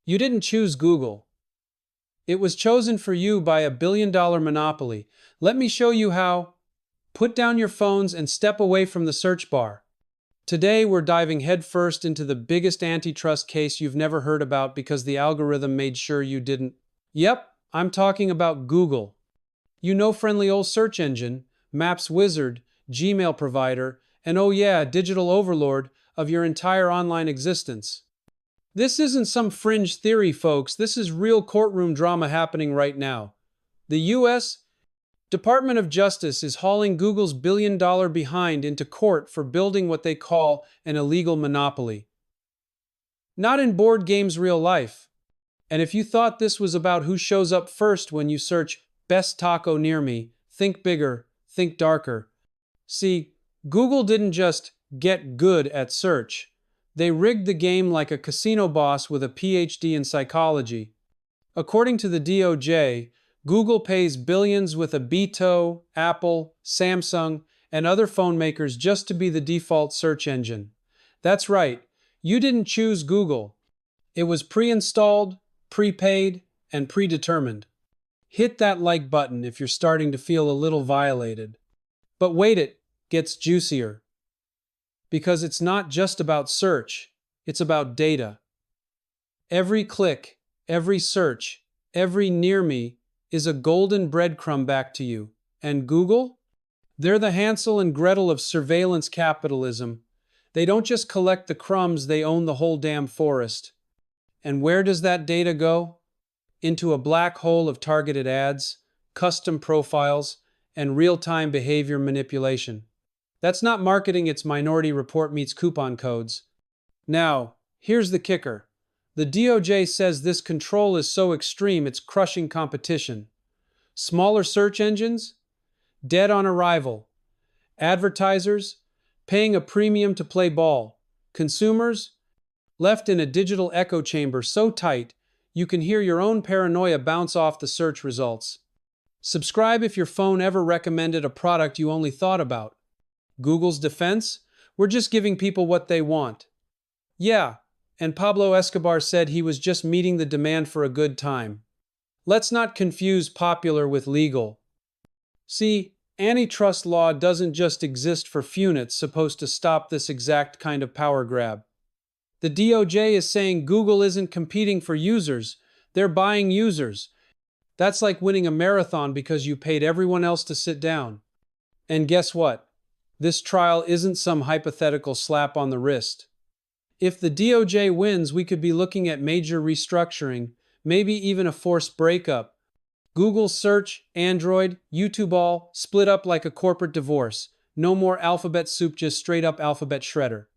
You didn't choose Google. It was chosen for you by a billion-dollar monopoly. Let me show you how. Put down your phones and step away from the search bar. Today, we're diving headfirst into the biggest antitrust case you've never heard about because the algorithm made sure you didn't. Yep, I'm talking about Google. You know, friendly old search engine, maps wizard, Gmail provider, and oh yeah, digital overlord of your entire online existence. This isn't some fringe theory, folks. This is real courtroom drama happening right now. The U.S. Department of Justice is hauling Google's billion-dollar behind into court for building what they call an illegal monopoly. Not in board games real life. And if you thought this was about who shows up first when you search best taco near me, think bigger, think darker. See, Google didn't just get good at search. They rigged the game like a casino boss with a PhD in psychology. According to the DOJ, Google pays billions with Abito, Apple, Samsung, and other phone makers just to be the default search engine. That's right, you didn't choose Google. It was pre-installed, prepaid, and predetermined. Hit that like button if you're starting to feel a little violated. But wait, it gets juicier. Because it's not just about search, it's about data. Every click, every search, every near me is a golden breadcrumb back to you. And Google? They're the Hansel and Gretel of surveillance capitalism. They don't just collect the crumbs, they own the whole damn forest. And where does that data go? Into a black hole of targeted ads, custom profiles, and real-time behavior manipulation. That's not marketing, it's Minority Report meets coupon codes. Now, here's the kicker. The DOJ says this control is so extreme it's crushing competition. Smaller search engines? Dead on arrival. Advertisers? Paying a premium to play ball. Consumers? Left in a digital echo chamber so tight you can hear your own paranoia bounce off the search results. Subscribe if your phone ever recommended a product you only thought about. Google's defense? We're just giving people what they want. Yeah, and Pablo Escobar said he was just meeting the demand for a good time. Let's not confuse popular with legal. See, antitrust law doesn't just exist for fun, it's supposed to stop this exact kind of power grab. The DOJ is saying Google isn't competing for users, they're buying users. That's like winning a marathon because you paid everyone else to sit down. And guess what? This trial isn't some hypothetical slap on the wrist. If the DOJ wins, we could be looking at major restructuring, maybe even a forced breakup. Google Search, Android, YouTube all split up like a corporate divorce. No more alphabet soup, just straight up alphabet shredder.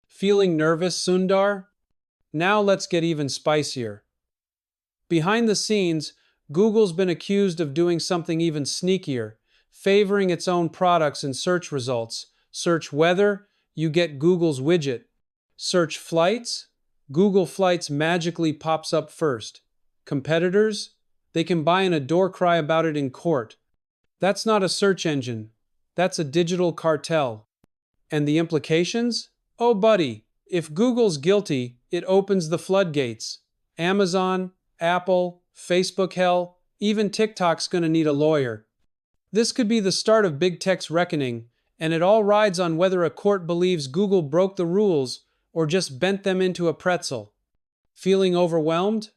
Feeling nervous, Sundar? Now let's get even spicier. Behind the scenes, Google's been accused of doing something even sneakier, favoring its own products in search results. Search weather, you get Google's widget. Search flights, Google Flights magically pops up first. Competitors, they can buy in a door cry about it in court. That's not a search engine, that's a digital cartel. And the implications? Oh buddy, if Google's guilty, it opens the floodgates. Amazon, Apple, Facebook, hell, even TikTok's gonna need a lawyer. This could be the start of big tech's reckoning, and it all rides on whether a court believes Google broke the rules or just bent them into a pretzel. Feeling overwhelmed?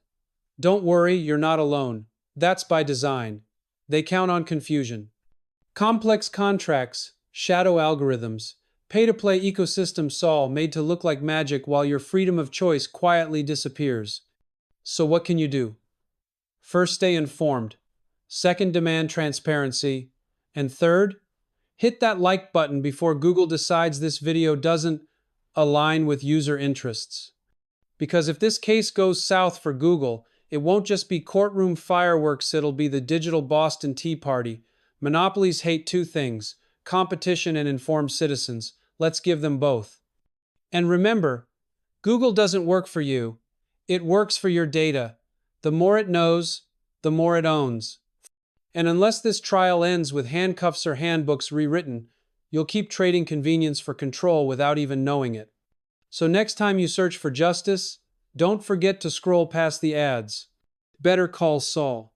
Don't worry, you're not alone. That's by design. They count on confusion. Complex contracts, shadow algorithms, pay-to-play ecosystem Saul made to look like magic while your freedom of choice quietly disappears. So what can you do? First, stay informed. Second, demand transparency. And third, hit that like button before Google decides this video doesn't align with user interests. Because if this case goes south for Google, it won't just be courtroom fireworks, it'll be the digital Boston Tea Party. Monopolies hate two things: competition and informed citizens. Let's give them both. And remember, Google doesn't work for you. It works for your data. The more it knows, the more it owns. And unless this trial ends with handcuffs or handbooks rewritten, you'll keep trading convenience for control without even knowing it. So next time you search for justice, Don't forget to scroll past the ads. Better Call Saul.